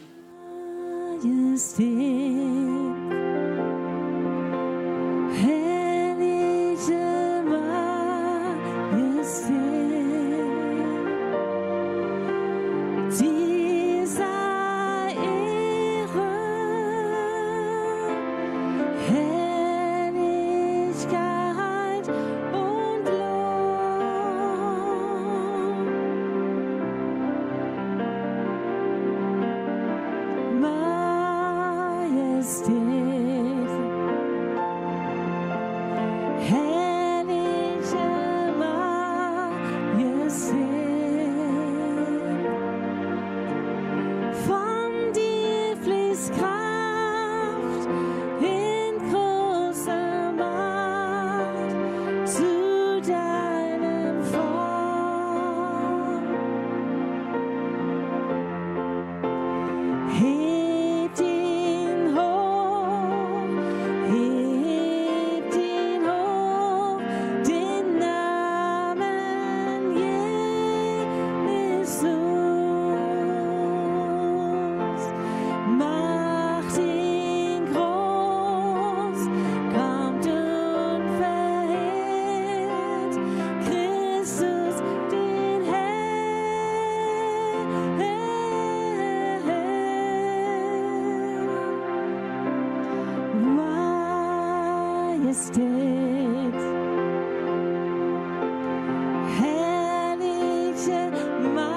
Majestät. Herrliche Majestät.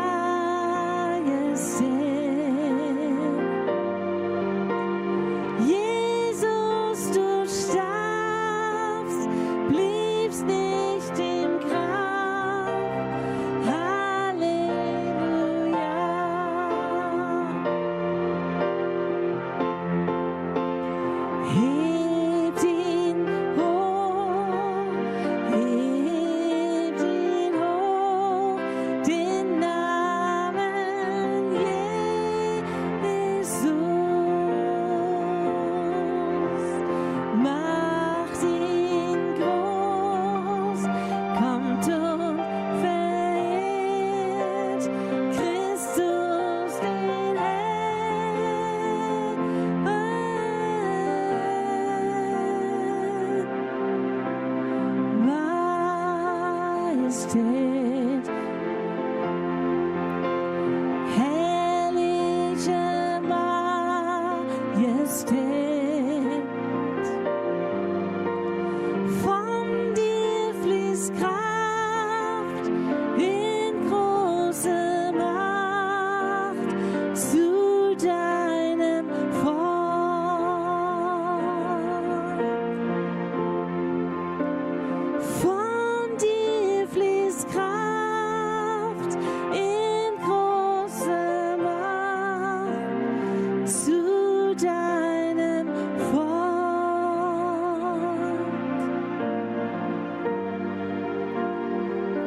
Jesus, du starbst, bliebst nicht im Grab. Halleluja. Hebt ihn hoch, den Namen Jesus. Macht ihn groß, kommt und verehrt Christus den Herrn. Majestät, herrliche Majestät. Von dir fließt Kraft in große Macht zu deinem Volk. Von dir fließt Kraft in große Macht zu deinem Volk.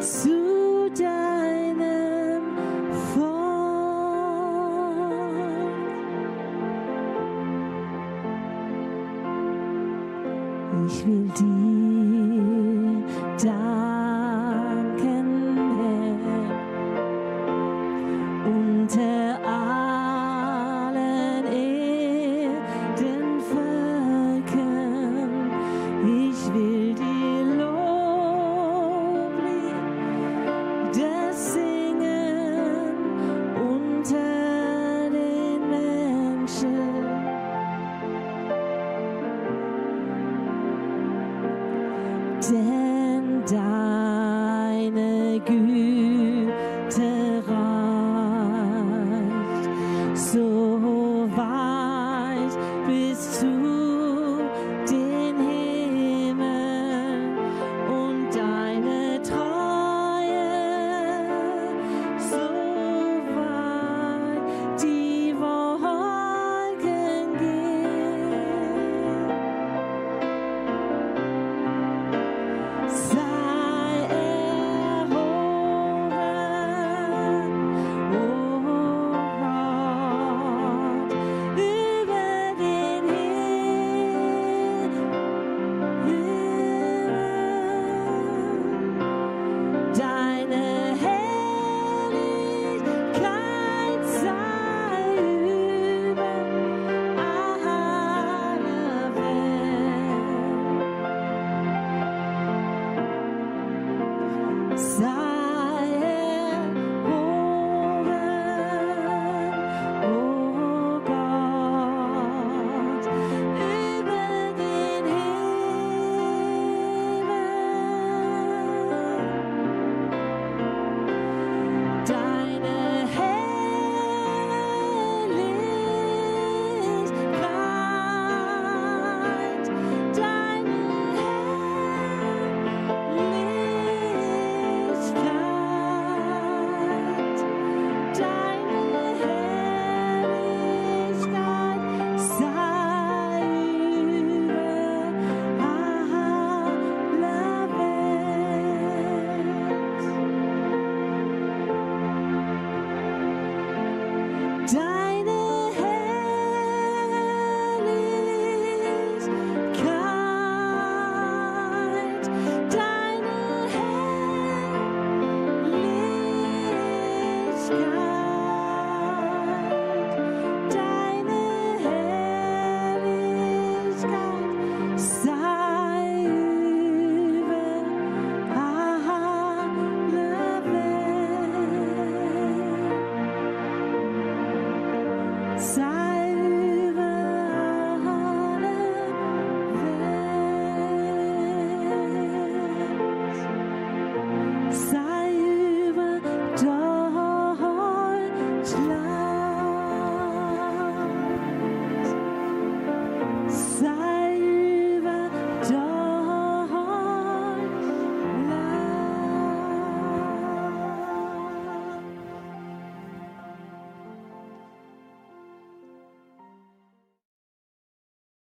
Zu deinem Volk. Ich will dir danken, Herr, unter allen Erdenvölkern. Ich will dir Loblieder singen unter den Menschen. Denn